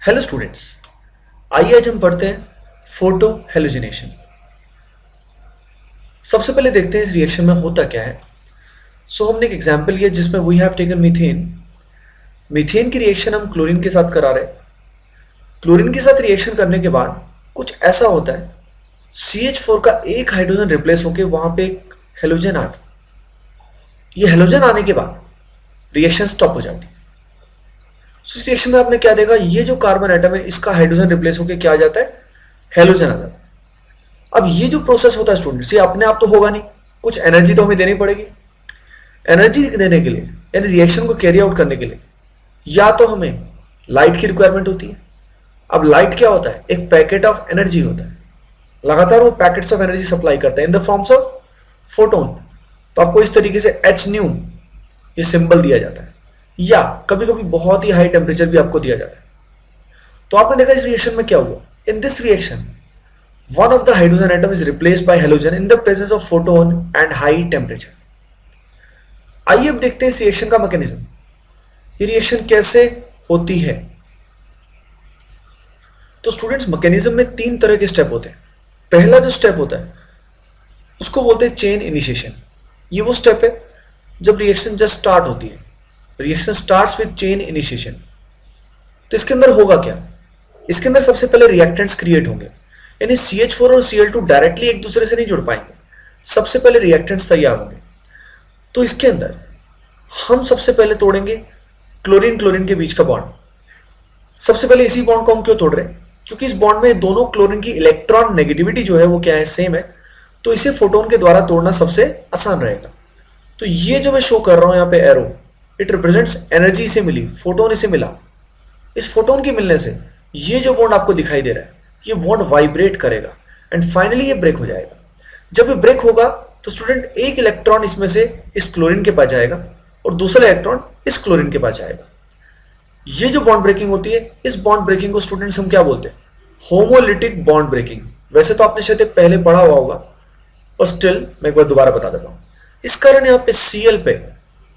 Hello students, आइए आज हम पढ़ते हैं फोटो हेलोजिनेशन। सबसे पहले देखते हैं इस रिएक्शन में होता क्या है। हमने एक एग्जांपल लिया जिसमें we have taken methane. Methane की रिएक्शन हम क्लोरीन के साथ करा रहे हैं। क्लोरीन के साथ रिएक्शन करने के बाद कुछ ऐसा होता है, CH4 का एक हाइड्रोजन रिप्लेस होकर वहां पे एक हेलोजन आ गया। ये हेलोजन आने के बाद रिएक्शन स्टॉप हो जाती है। इस रिएक्शन में आपने क्या देखा, ये जो कार्बन एटम है इसका हाइड्रोजन रिप्लेस होकर क्या आ जाता है, हेलोजन आ जाता है। अब ये जो प्रोसेस होता है स्टूडेंट्स, ये अपने आप तो होगा नहीं, कुछ एनर्जी तो हमें देनी पड़ेगी। एनर्जी देने के लिए यानी रिएक्शन को कैरी आउट करने के लिए या तो हमें लाइट की रिक्वायरमेंट होती है। अब लाइट क्या होता है, एक पैकेट ऑफ एनर्जी होता है, लगातार वो पैकेट्स ऑफ एनर्जी सप्लाई करता है in the forms of photon. तो आपको इस तरीके से एच न्यू ये सिंबल दिया जाता है, या कभी कभी बहुत ही हाई टेम्परेचर भी आपको दिया जाता है। तो आपने देखा इस रिएक्शन में क्या हुआ, in this reaction one of the hydrogen atom is replaced by halogen in the presence of photon and high temperature। आइए अब देखते हैं इस रिएक्शन का मैकेनिज्म, ये रिएक्शन कैसे होती है। तो स्टूडेंट्स, मैकेनिज्म में तीन तरह के स्टेप होते हैं। पहला जो स्टेप होता है उसको बोलते हैं चेन इनिशिएशन। ये वो स्टेप है जब रिएक्शन जस्ट स्टार्ट होती है, reaction starts with chain initiation. तो इसके अंदर होगा क्या, इसके अंदर सबसे पहले रिएक्टेंट्स क्रिएट होंगे, यानी CH4 और Cl2 डायरेक्टली एक दूसरे से नहीं जुड़ पाएंगे, सबसे पहले रिएक्टेंट्स तैयार होंगे। तो इसके अंदर हम सबसे पहले तोड़ेंगे क्लोरीन क्लोरीन के बीच का बॉन्ड। सबसे पहले इसी बॉन्ड को हम क्यों तोड़ रहे हैं, क्योंकि इस बॉन्ड में दोनों क्लोरीन की इलेक्ट्रॉन नेगेटिविटी जो है वो क्या है, सेम है। तो इसे फोटोन के द्वारा तोड़ना सबसे आसान रहेगा। तो ये जो मैं शो कर रहा हूं यहाँ पे एरो, इट रिप्रेजेंट्स एनर्जी इसे मिली, फोटोन इसे मिला। इस फोटोन के मिलने से ये जो बॉन्ड आपको दिखाई दे रहा है, ये बॉन्ड वाइब्रेट करेगा एंड फाइनली ये ब्रेक हो जाएगा। जब ये ब्रेक होगा तो स्टूडेंट एक इलेक्ट्रॉन इसमें से इस क्लोरीन के पास जाएगा और दूसरा इलेक्ट्रॉन इस क्लोरीन के पास जाएगा। ये जो बॉन्ड ब्रेकिंग होती है, इस बॉन्ड ब्रेकिंग को स्टूडेंट्स हम क्या बोलते हैं, होमोलिटिक बॉन्ड ब्रेकिंग। वैसे तो आपने शायद पहले पढ़ा हुआ होगा, पर स्टिल मैं एक बार दोबारा बता देता हूं। इस कारण यहाँ पे Cl पे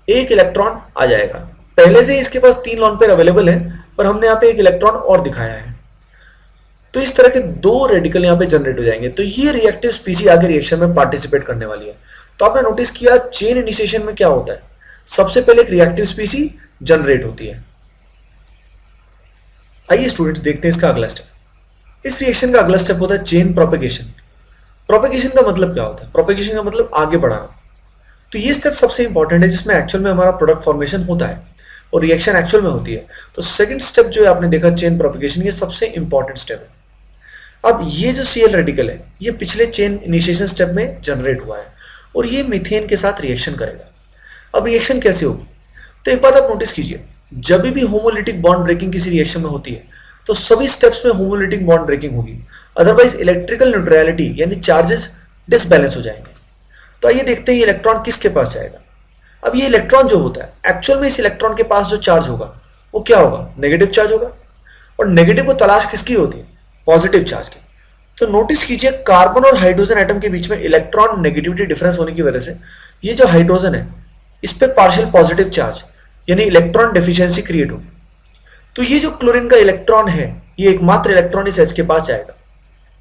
एक इलेक्ट्रॉन आ जाएगा। पहले से ही इसके पास 3 लॉन पेयर अवेलेबल है, पर हमने यहाँ पे एक इलेक्ट्रॉन और दिखाया है। तो इस तरह के 2 रेडिकल यहाँ पे जनरेट हो जाएंगे। तो ये रिएक्टिव स्पीसी आगे रिएक्शन में पार्टिसिपेट करने वाली है। तो आपने नोटिस किया चेन इनिशिएशन में क्या होता है, सबसे पहले एक रिएक्टिव स्पीसी जनरेट होती है। आइए स्टूडेंट्स देखते हैं इसका अगला स्टेप। इस रिएक्शन का अगला स्टेप होता है चेन प्रोपेगेशन। प्रोपेगेशन का मतलब क्या होता है, प्रोपेगेशन का मतलब आगे बढ़ाना। तो ये स्टेप सबसे इंपॉर्टेंट है, जिसमें एक्चुअल में हमारा प्रोडक्ट फॉर्मेशन होता है और रिएक्शन एक्चुअल में होती है। तो सेकंड स्टेप जो है आपने देखा चेन प्रोपेगेशन, ये सबसे इंपॉर्टेंट स्टेप है। अब ये जो Cl रेडिकल है ये पिछले चेन इनिशिएशन स्टेप में जनरेट हुआ है और ये मीथेन के साथ रिएक्शन करेगा। अब रिएक्शन कैसे होगी, तो एक बात आप नोटिस कीजिए, जब भी होमोलिटिक बॉन्ड ब्रेकिंग किसी रिएक्शन में होती है तो सभी स्टेप्स में होमोलिटिक बॉन्ड ब्रेकिंग होगी, अदरवाइज इलेक्ट्रिकल न्यूट्रलिटी यानी चार्जेस डिसबैलेंस हो जाएंगे। तो आइए देखते हैं ये इलेक्ट्रॉन किसके पास जाएगा। अब ये इलेक्ट्रॉन जो होता है एक्चुअल में इस इलेक्ट्रॉन के पास जो चार्ज होगा वो क्या होगा, नेगेटिव चार्ज होगा। और नेगेटिव को तलाश किसकी होती है, पॉजिटिव चार्ज की। तो नोटिस कीजिए कार्बन और हाइड्रोजन एटम के बीच में इलेक्ट्रॉन नेगेटिविटी डिफरेंस होने की वजह से ये जो हाइड्रोजन है इस पे पार्शियल पॉजिटिव चार्ज यानी इलेक्ट्रॉन डेफिशिएंसी क्रिएट होगी। तो ये जो क्लोरीन का इलेक्ट्रॉन है ये एकमात्र इलेक्ट्रॉन इस H के पास जाएगा।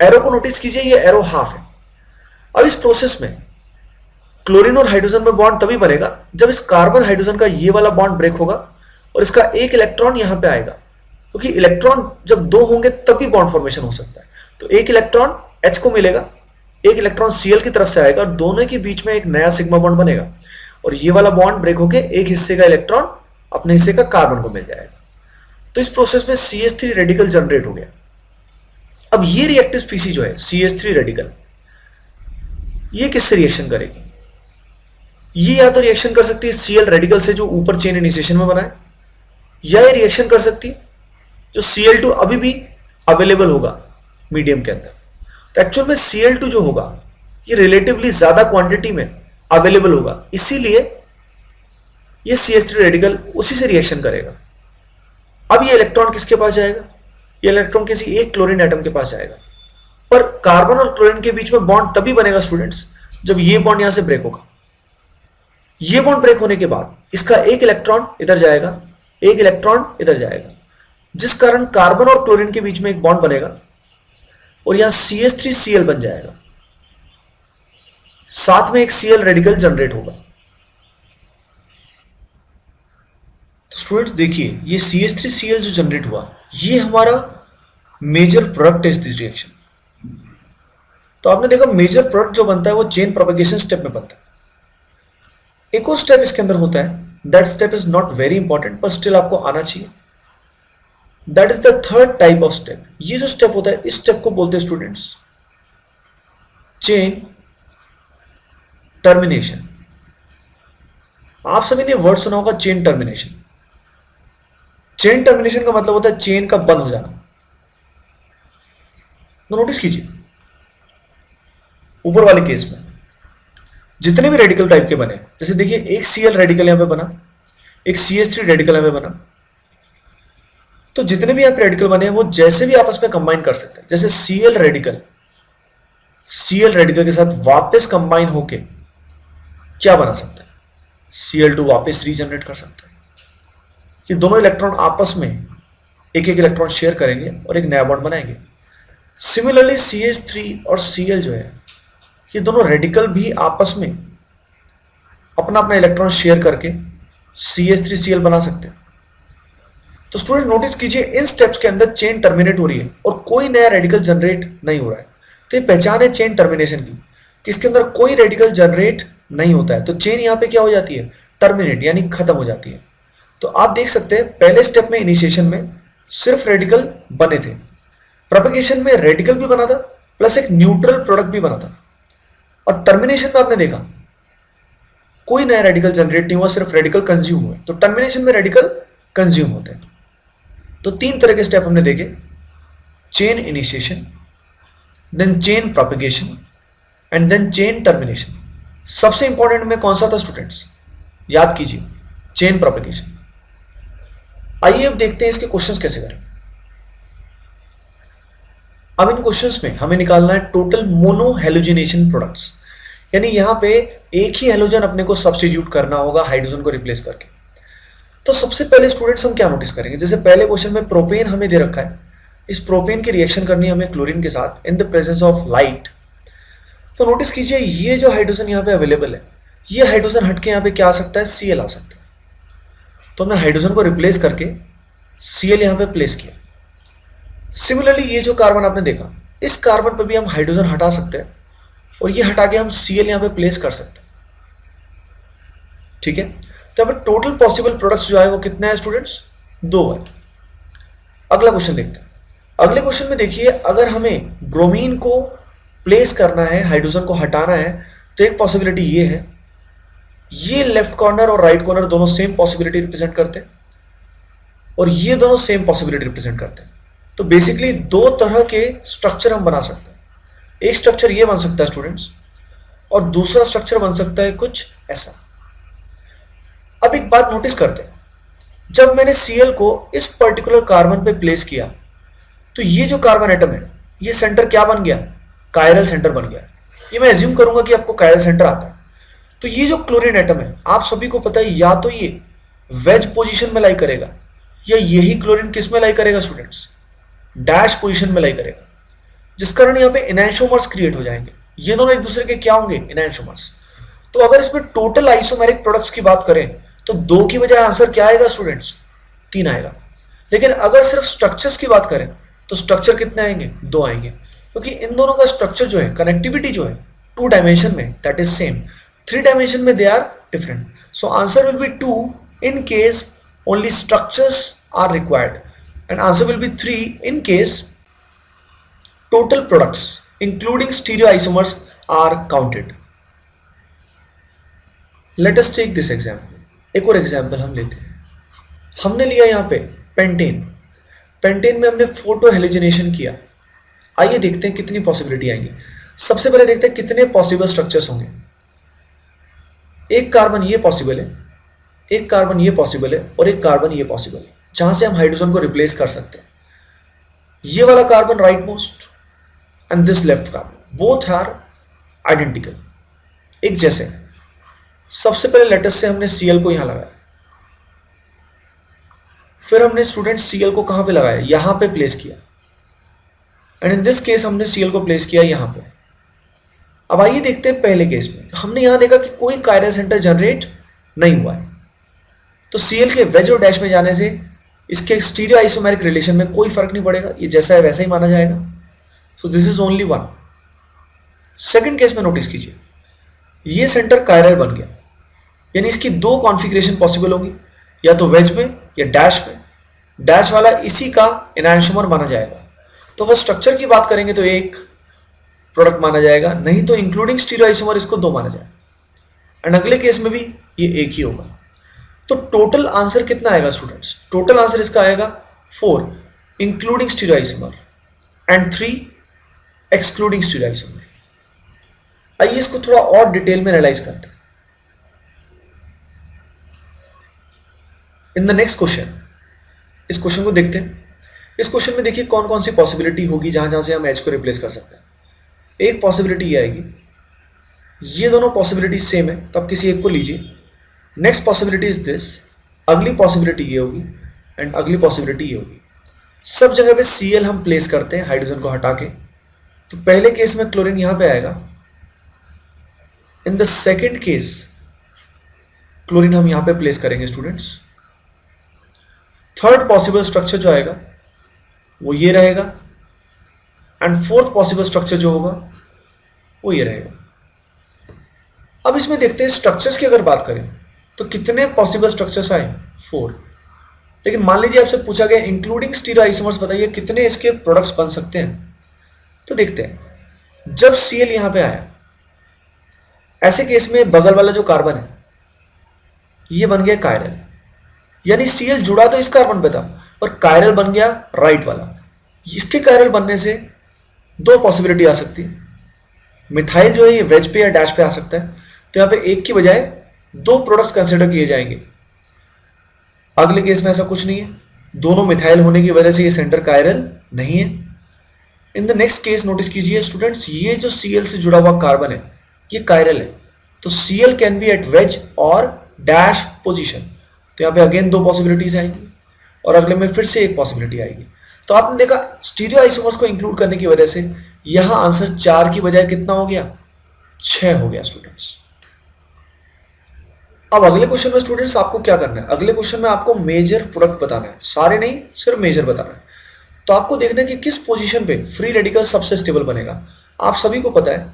एरो को नोटिस कीजिए, ये एरो हाफ है। अब इस प्रोसेस में क्लोरीन और हाइड्रोजन में बॉन्ड तभी बनेगा जब इस कार्बन हाइड्रोजन का ये वाला बॉन्ड ब्रेक होगा और इसका एक इलेक्ट्रॉन यहां पे आएगा, क्योंकि इलेक्ट्रॉन जब 2 होंगे तभी बॉन्ड फॉर्मेशन हो सकता है। तो एक इलेक्ट्रॉन H को मिलेगा, एक इलेक्ट्रॉन Cl की तरफ से आएगा और दोनों के बीच में एक नया सिग्मा बॉन्ड बनेगा और ये वाला बॉन्ड ब्रेक होके एक हिस्से का इलेक्ट्रॉन अपने हिस्से का कार्बन को मिल जाएगा। तो इस प्रोसेस में CH3 रेडिकल जनरेट हो गया। अब ये रिएक्टिव स्पीसी जो है CH3 रेडिकल, ये किससे रिएक्शन करेगी, ये या तो रिएक्शन कर सकती है Cl रेडिकल से जो ऊपर चेन इनिशिएशन में बना है, या ये रिएक्शन कर सकती है जो Cl2 अभी भी अवेलेबल होगा मीडियम के अंदर। तो एक्चुअल में Cl2 जो होगा ये रिलेटिवली ज्यादा क्वांटिटी में अवेलेबल होगा, इसीलिए ये CH3 रेडिकल उसी से रिएक्शन करेगा। अब ये इलेक्ट्रॉन किसके पास जाएगा, ये इलेक्ट्रॉन किसी एक क्लोरीन एटम के पास जाएगा। पर कार्बन और क्लोरीन के बीच में बॉन्ड तभी बनेगा स्टूडेंट्स जब ये बॉन्ड यहां से ब्रेक होगा। ये बॉन्ड ब्रेक होने के बाद इसका एक इलेक्ट्रॉन इधर जाएगा, एक इलेक्ट्रॉन इधर जाएगा। जिस कारण कार्बन और क्लोरीन के बीच में एक बॉन्ड बनेगा और यहां CH3Cl बन जाएगा, साथ में एक Cl रेडिकल जनरेट होगा। तो स्टूडेंट्स देखिए, ये CH3Cl जो जनरेट हुआ, ये हमारा मेजर प्रोडक्ट है इस रिएक्शन। तो आपने देखा मेजर प्रोडक्ट जो बनता है वो चेन प्रोपेगेशन स्टेप में बनता है। एक और स्टेप इसके अंदर होता है, that step is not very important पर स्टिल आपको आना चाहिए। That is the third type of step. ये जो स्टेप होता है, इस स्टेप को बोलते हैं स्टूडेंट्स चेन टर्मिनेशन। आप सभी ने वर्ड सुना होगा चेन टर्मिनेशन। चेन टर्मिनेशन का मतलब होता है चेन का बंद हो जाना। तो नोटिस कीजिए, ऊपर वाले केस में जितने भी रेडिकल टाइप के बने, जैसे देखिए एक Cl रेडिकल यहां पे बना, एक CH3 रेडिकल यहां पे बना, तो जितने भी यहाँ पे रेडिकल बने हैं वो जैसे भी आपस में कंबाइन कर सकते हैं। जैसे Cl रेडिकल के साथ वापस कंबाइन होके क्या बना सकता है, Cl2 वापस रीजनरेट कर सकता है। ये दोनों इलेक्ट्रॉन आपस में एक एक इलेक्ट्रॉन शेयर करेंगे और एक नया बॉन्ड बनाएंगे। सिमिलरली CH3 और Cl जो है, ये दोनों रेडिकल भी आपस में अपना अपना इलेक्ट्रॉन शेयर करके CH3Cl बना सकते हैं। तो स्टूडेंट नोटिस कीजिए, इन स्टेप्स के अंदर चेन टर्मिनेट हो रही है और कोई नया रेडिकल जनरेट नहीं हो रहा है। तो ये पहचान है चेन टर्मिनेशन की, कि इसके अंदर कोई रेडिकल जनरेट नहीं होता है। तो चेन यहाँ पे क्या हो जाती है, टर्मिनेट यानी खत्म हो जाती है। तो आप देख सकते हैं पहले स्टेप में इनिशिएशन में सिर्फ रेडिकल बने थे, प्रोपेगेशन में रेडिकल भी बना था प्लस एक न्यूट्रल प्रोडक्ट भी बना था, और टर्मिनेशन में आपने देखा कोई नया रेडिकल जनरेट नहीं हुआ, सिर्फ रेडिकल कंज्यूम हुए। तो टर्मिनेशन में रेडिकल कंज्यूम होते हैं। तो तीन तरह के स्टेप हमने देखे, chain initiation, then chain propagation and then chain termination. सबसे इंपॉर्टेंट में कौन सा था स्टूडेंट्स, याद कीजिए, चेन प्रोपेगेशन। आइए अब देखते हैं इसके क्वेश्चंस कैसे करें। अब इन क्वेश्चंस में हमें निकालना है टोटल मोनो हेलोजिनेशन प्रोडक्ट्स, यानी यहां पे एक ही हेलोजन अपने को सब्स्टिट्यूट करना होगा हाइड्रोजन को रिप्लेस करके। तो सबसे पहले स्टूडेंट्स हम क्या नोटिस करेंगे, जैसे पहले क्वेश्चन में प्रोपेन हमें दे रखा है, इस प्रोपेन की रिएक्शन करनी है हमें क्लोरीन के साथ in the presence of light. तो नोटिस कीजिए, ये जो हाइड्रोजन यहाँ पे अवेलेबल है, ये हाइड्रोजन हटके यहाँ पे क्या आ सकता है, Cl आ सकता है। तो हमने हाइड्रोजन को रिप्लेस करके Cl यहाँ पे प्लेस किया। सिमिलरली ये जो कार्बन आपने देखा, इस कार्बन पर भी हम हाइड्रोजन हटा सकते हैं और ये हटा के हम Cl यहाँ पे प्लेस कर सकते हैं। ठीक है, तो अब टोटल पॉसिबल प्रोडक्ट्स जो है वो कितने हैं स्टूडेंट्स, 2 है। अगला क्वेश्चन देखते हैं। अगले क्वेश्चन में देखिए, अगर हमें ब्रोमीन को प्लेस करना है, हाइड्रोजन को हटाना है, तो एक पॉसिबिलिटी ये है, ये लेफ्ट कॉर्नर और राइट कॉर्नर दोनों सेम पॉसिबिलिटी रिप्रेजेंट करते हैं और ये दोनों सेम पॉसिबिलिटी रिप्रेजेंट करते हैं। तो बेसिकली 2 तरह के स्ट्रक्चर हम बना सकते हैं। एक स्ट्रक्चर ये बन सकता है स्टूडेंट्स, और दूसरा स्ट्रक्चर बन सकता है कुछ ऐसा। अब एक बात नोटिस करते हैं, जब मैंने Cl को इस पर्टिकुलर कार्बन पे प्लेस किया, तो ये जो कार्बन एटम है, ये सेंटर क्या बन गया, कायरल सेंटर बन गया। ये मैं एज्यूम करूंगा कि आपको कायरल सेंटर आता है। तो ये जो क्लोरीन एटम है, आप सभी को पता है, या तो ये वेज पोजीशन में लाई करेगा, या यही क्लोरीन किस में लाई करेगा स्टूडेंट्स, डैश पोजीशन में लाई करेगा, जिस कारण यहाँ पे एनांशोमर्स क्रिएट हो जाएंगे। ये दोनों एक दूसरे के क्या होंगे, एनांशोमर्स। तो अगर इसमें टोटल आइसोमेरिक प्रोडक्ट्स की बात करें तो 2 की बजाय आंसर क्या आएगा स्टूडेंट्स, 3 आएगा। लेकिन अगर सिर्फ स्ट्रक्चर्स की बात करें तो स्ट्रक्चर कितने आएंगे, 2 आएंगे, क्योंकि इन दोनों का स्ट्रक्चर जो है, कनेक्टिविटी जो है 2 डायमेंशन में दैट इज सेम, 3 डायमेंशन में they are different. So answer will be 2 in case only structures are required, and answer will be 3 in case total products including stereoisomers are counted. Let us take this example. एक और example हम लेते हैं। हमने लिया यहाँ पे pentane. Pentane में हमने फोटो हेलोजिनेशन किया। आइए देखते हैं कितनी पॉसिबिलिटी आएंगी। सबसे पहले देखते हैं कितने पॉसिबल स्ट्रक्चर्स होंगे। एक कार्बन ये पॉसिबल है, एक कार्बन ये पॉसिबल है, और एक कार्बन ये पॉसिबल है, जहां से हम हाइड्रोजन को रिप्लेस कर सकते हैं। ये वाला carbon right most and this left carbon, both are identical, एक जैसे। सबसे पहले लेटेस्ट से हमने Cl को यहां लगाया, फिर हमने स्टूडेंट सीएल को कहां पे लगाया, यहां पे प्लेस किया, एंड इन दिस केस हमने सीएल को प्लेस किया यहां पे। अब आइए देखते हैं पहले केस में, हमने यहां देखा कि कोई कायरल सेंटर जनरेट नहीं हुआ है, तो सीएल के वेज और डैश में जाने से इसके स्टीरियो आइसोमेरिक रिलेशन में कोई फर्क नहीं पड़ेगा, ये जैसा है वैसा ही माना जाएगा। So this is only one. Second case में नोटिस कीजिए, ये सेंटर कायरल बन गया, यानी इसकी दो कॉन्फ़िगरेशन पॉसिबल होंगी, या तो वेज में या डैश में। डैश वाला इसी का एनांशोमर माना जाएगा, तो अगर स्ट्रक्चर की बात करेंगे तो एक प्रोडक्ट माना जाएगा, नहीं तो इंक्लूडिंग स्टीरियोआइसोमर इसको दो माना जाएगा, एंड अगले केस में भी ये एक ही होगा। तो टोटल आंसर कितना आएगा स्टूडेंट्स, टोटल आंसर इसका आएगा 4 इंक्लूडिंग स्टीरियोआइसोमर एंड 3 एक्सक्लूडिंग स्टीरियोआइसोमर। आइए इसको थोड़ा और डिटेल में एनालाइज करते हैं। इन द नेक्स्ट क्वेश्चन, इस क्वेश्चन को देखते हैं। इस क्वेश्चन में देखिए कौन कौन सी पॉसिबिलिटी होगी जहां जहां से हम एच को रिप्लेस कर सकते हैं। एक पॉसिबिलिटी ये आएगी, ये दोनों पॉसिबिलिटी सेम है तो आप किसी एक को लीजिए। नेक्स्ट पॉसिबिलिटी इज दिस, अगली पॉसिबिलिटी ये होगी, एंड अगली पॉसिबिलिटी ये होगी। सब जगह पे Cl हम प्लेस करते हैं हाइड्रोजन को हटा के, तो पहले केस में क्लोरीन यहां पे आएगा, in the second case chlorine हम यहां पे प्लेस करेंगे स्टूडेंट्स। थर्ड पॉसिबल स्ट्रक्चर जो आएगा वो ये रहेगा, एंड फोर्थ पॉसिबल स्ट्रक्चर जो होगा वो ये रहेगा। अब इसमें देखते हैं स्ट्रक्चर्स की अगर बात करें तो कितने पॉसिबल स्ट्रक्चर्स आए, 4। लेकिन मान लीजिए आपसे पूछा गया इंक्लूडिंग स्टीरियोआइसोमर्स बताइए कितने इसके प्रोडक्ट्स बन सकते हैं। तो देखते हैं, जब Cl यहां पे आया, ऐसे केस में बगल वाला जो कार्बन है ये बन गया कायरल, यानी Cl जुड़ा तो इस कार्बन पे था और कायरल बन गया राइट वाला। इसके कायरल बनने से दो पॉसिबिलिटी आ सकती है, मिथाइल जो है ये वेज पे या डैश पे आ सकता है, तो यहां पे एक की बजाय दो प्रोडक्ट्स कंसिडर किए जाएंगे। अगले केस में ऐसा कुछ नहीं है, दोनों मिथाइल होने की वजह से ये सेंटर कायरल नहीं है। In the next case notice कीजिए स्टूडेंट्स, ये जो Cl से जुड़ा हुआ कार्बन है ये कायरल है, तो Cl can be at wedge और डैश पोजीशन, तो यहाँ पे अगेन दो पॉसिबिलिटीज आएंगी और अगले में फिर से एक पॉसिबिलिटी आएगी। तो आपने देखा स्टीरियो आइसोमर्स को इंक्लूड करने की वजह से यहां आंसर 4 की बजाय कितना हो गया, 6 हो गया स्टूडेंट्स। अब अगले क्वेश्चन में स्टूडेंट्स आपको क्या करना है, अगले क्वेश्चन में आपको मेजर प्रोडक्ट बताना है, सारे नहीं सिर्फ मेजर बताना है। तो आपको देखना है कि किस पोजीशन पे फ्री रेडिकल सबसे स्टेबल बनेगा। आप सभी को पता है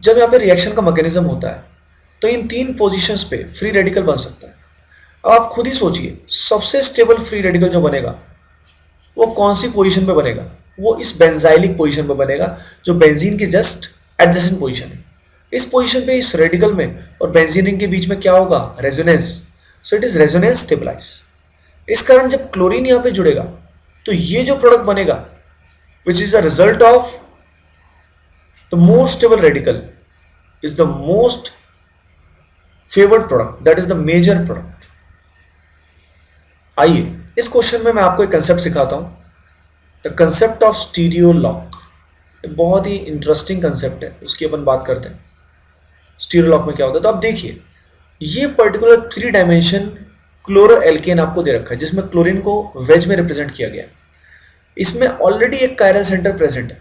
जब यहाँ पे रिएक्शन का मैकेनिज्म होता है तो इन 3 पोजीशंस पे फ्री रेडिकल बन सकता है। अब आप खुद ही सोचिए सबसे स्टेबल फ्री रेडिकल जो बनेगा वो कौन सी पोजीशन पे बनेगा, वो इस बेंजाइलिक पोजीशन पे बनेगा जो बेंजीन के जस्ट एडजेसेंट पोजीशन है। इस पोजीशन पे इस रेडिकल में और बेंजीन रिंग के बीच में क्या होगा, resonance, so it is resonance stabilize. इस कारण जब क्लोरीन यहां पे जुड़ेगा तो ये जो प्रोडक्ट बनेगा which is the result of the more stable radical is the most favoured product, that is the major product. आइए इस क्वेश्चन में मैं आपको एक कंसेप्ट सिखाता हूं, the concept of stereo lock. बहुत ही इंटरेस्टिंग कंसेप्ट है, उसकी अपन बात करते हैं। स्टीरियो लॉक में क्या होता है, तो आप देखिए ये पर्टिकुलर 3 डायमेंशन क्लोरो एल्केन आपको दे रखा है जिसमें क्लोरीन को वेज में रिप्रेजेंट किया गया है। इसमें ऑलरेडी एक कायरल सेंटर प्रेजेंट है।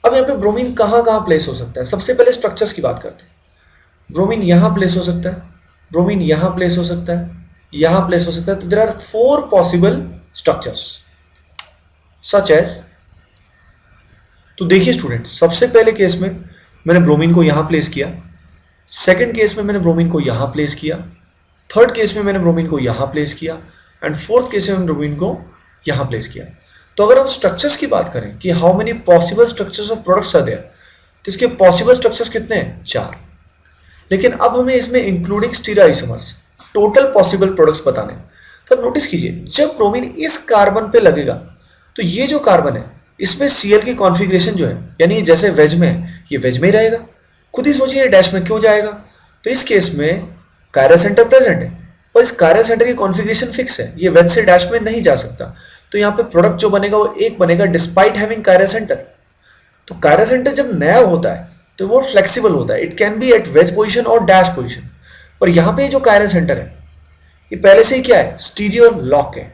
अब यहाँ पे ब्रोमीन कहाँ कहाँ प्लेस हो सकता है, सबसे पहले स्ट्रक्चर्स की बात करते हैं। ब्रोमीन यहाँ प्लेस हो सकता है, ब्रोमीन यहाँ प्लेस हो सकता है, यहाँ प्लेस हो सकता है। तो there are 4 possible structures such as, तो देखिए स्टूडेंट सबसे पहले केस में मैंने ब्रोमीन को यहाँ प्लेस किया, सेकेंड केस में मैंने ब्रोमीन को यहाँ प्लेस किया, थर्ड केस में मैंने ब्रोमीन को यहाँ प्लेस किया, एंड फोर्थ केस में मैंने ब्रोमीन को यहाँ प्लेस किया। तो अगर हम स्ट्रक्चर्स की बात करें कि how many possible structures of products are there, तो इसके पॉसिबल स्ट्रक्चर्स कितने हैं, 4। लेकिन अब हमें इसमें including stereoisomers total possible products बताने। तो नोटिस कीजिए जब ब्रोमीन इस कार्बन पे लगेगा तो ये जो कार्बन है इसमें Cl की कॉन्फ़िगरेशन जो है, यानी जैसे वेज में है ये वेज में ही रहेगा। खुद ही सोचिए डैश में क्यों जाएगा, तो इस केस में कायरल सेंटर प्रेजेंट है और इस कायरल सेंटर की कॉन्फ़िगरेशन फिक्स है, ये वेज से डैश में नहीं जा सकता। तो यहाँ पे प्रोडक्ट जो बनेगा वो एक बनेगा डिस्पाइट हैविंग कायरल सेंटर। तो कायरल सेंटर जब नया होता है तो वो फ्लेक्सिबल होता है, it can be at wedge position और डैश पोजिशन। पर यहाँ पे जो कायरल सेंटर है ये पहले से ही क्या है, स्टीरियो लॉक है।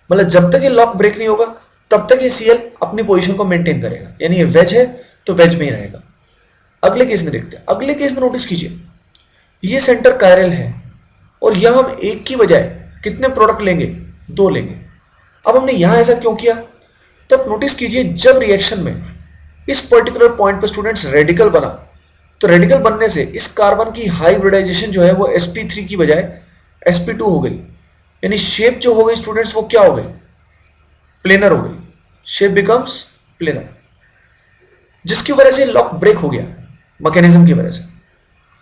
मतलब जब तक ये लॉक ब्रेक नहीं होगा तब तक ये Cl अपनी पोजीशन को मेंटेन करेगा, यानी ये वेज है तो वेज में ही रहेगा। अगले केस में देखते हैं। अगले केस में नोटिस कीजिए, ये सेंटर कायरल है और यहां हम एक की बजाय कितने प्रोडक्ट लेंगे, 2 लेंगे। अब हमने यहां ऐसा क्यों किया, तो आप नोटिस कीजिए जब रिएक्शन में इस पर्टिकुलर पॉइंट पर स्टूडेंट्स रेडिकल बना, तो रेडिकल बनने से इस कार्बन की हाइब्रिडाइजेशन जो है वो sp3 की बजाय sp2 हो गई, यानी शेप जो हो गई स्टूडेंट्स वो क्या हो गई, प्लेनर हो गई। शेप बिकम्स प्लेनर, जिसकी वजह से लॉक ब्रेक हो गया मैकेनिज्म की वजह से।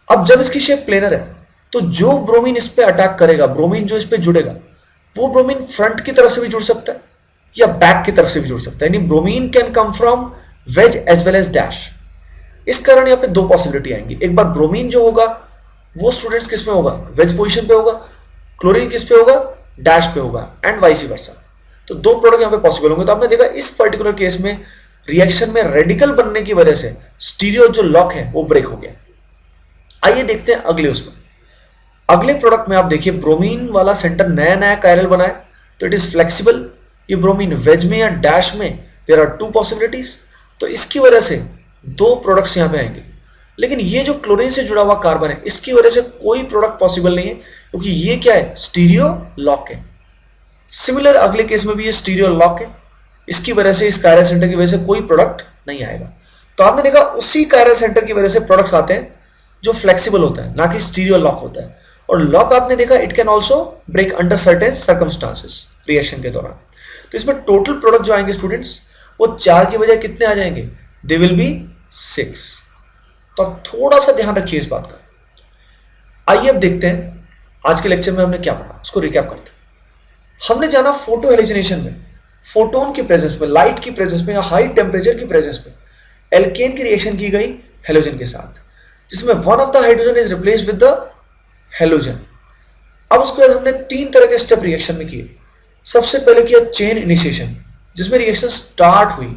अब जब इसकी शेप प्लेनर है तो जो ब्रोमीन इस पे अटैक करेगा, ब्रोमीन जो इस पे जुड़ेगा, वो ब्रोमीन फ्रंट की तरफ से भी जुड़ सकता है या बैक की तरफ से भी जुड़ सकता है, यानी bromine can come from wedge as well as dash. इस कारण यहाँ पे 2 पॉसिबिलिटी आएंगी। एक बार ब्रोमीन जो होगा वो स्टूडेंट्स किस में होगा, वेज पोजीशन पे होगा, क्लोरीन किस पे होगा, डैश पे होगा, एंड वाइस वर्सा। तो 2 प्रोडक्ट यहाँ पे पॉसिबल होंगे। तो आपने देखा इस पर्टिकुलर केस में रिएक्शन में रेडिकल बनने की वजह से स्टीरियो जो लॉक है वो ब्रेक हो गया। आइए देखते हैं अगले उसमें। अगले प्रोडक्ट में आप देखिए ब्रोमीन वाला सेंटर नया नया कायरल बना है, तो इट इज फ्लेक्सिबल। ये ब्रोमीन वेज में या डैश में, देयर आर 2 पॉसिबिलिटीज। तो इसकी वजह से 2 प्रोडक्ट्स यहां पे आएंगे। लेकिन ये जो क्लोरीन से जुड़ा हुआ कार्बन है इसकी वजह से कोई प्रोडक्ट पॉसिबल नहीं है, क्योंकि ये क्या है, स्टीरियो लॉक है। सिमिलर अगले केस में भी ये स्टीरियो लॉक है, इसकी वजह से इस कायरल सेंटर की वजह से कोई प्रोडक्ट नहीं आएगा। तो आपने देखा उसी कायरल सेंटर की वजह से प्रोडक्ट्स आते हैं जो फ्लेक्सिबल होता है, ना कि स्टीरियो लॉक होता है। और लॉक आपने देखा it can also break under certain circumstances reaction के दौरान। तो इसमें टोटल प्रोडक्ट जो आएंगे स्टूडेंट्स वो 4 की बजाय कितने आ जाएंगे, दे विल बी 6। तो आप थोड़ा सा ध्यान रखिए इस बात का। आइए अब देखते हैं आज के लेक्चर में हमने क्या पढ़ा, उसको रिकैप करते हैं। हमने जाना फोटो हेलोजिनेशन में फोटोन की प्रेजेंस में, लाइट की प्रेजेंस में या हाई टेम्परेचर की प्रेजेंस में एल्केन की रिएक्शन की गई हेलोजन के साथ, जिसमें one of the hydrogen is replaced with the halogen. अब उसके बाद हमने 3 तरह के स्टेप रिएक्शन में किए। सबसे पहले किया चेन इनिशिएशन, जिसमें रिएक्शन स्टार्ट हुई।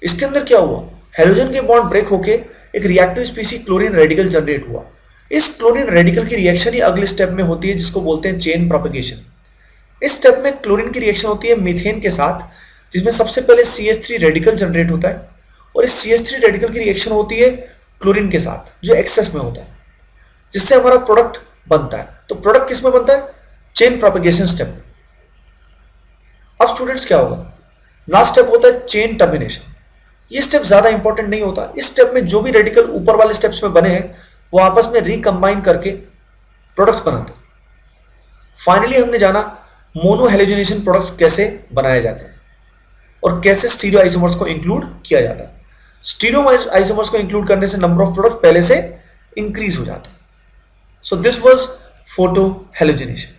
इसके अंदर क्या हुआ, हेलोजन के बॉन्ड ब्रेक होके एक रिएक्टिव स्पीसी क्लोरीन रेडिकल जनरेट हुआ। इस क्लोरीन रेडिकल की रिएक्शन ही अगले स्टेप में होती है, जिसको बोलते हैं चेन प्रोपेगेशन। इस स्टेप में क्लोरीन की रिएक्शन होती है मीथेन के साथ, जिसमें सबसे पहले CH3 रेडिकल जनरेट होता है, और इस CH3 रेडिकल की रिएक्शन होती है क्लोरीन के साथ जो एक्सेस में होता है, जिससे हमारा प्रोडक्ट बनता है। तो प्रोडक्ट किस में बनता है, चेन प्रोपेगेशन स्टेप में। अब स्टूडेंट्स क्या होगा, लास्ट स्टेप होता है चेन टर्मिनेशन। ये स्टेप ज्यादा इंपॉर्टेंट नहीं होता। इस स्टेप में जो भी रेडिकल ऊपर वाले स्टेप्स में बने हैं वो आपस में रिकंबाइन करके प्रोडक्ट्स बनाते हैं। फाइनली हमने जाना मोनो हेलोजिनेशन प्रोडक्ट्स कैसे बनाए जाते हैं और कैसे स्टीरियो आइसोमर्स को इंक्लूड किया जाता है। स्टीरियो आइसोमर्स को इंक्लूड करने से नंबर ऑफ प्रोडक्ट पहले से इंक्रीज हो जाता है। So this was photo halogenation.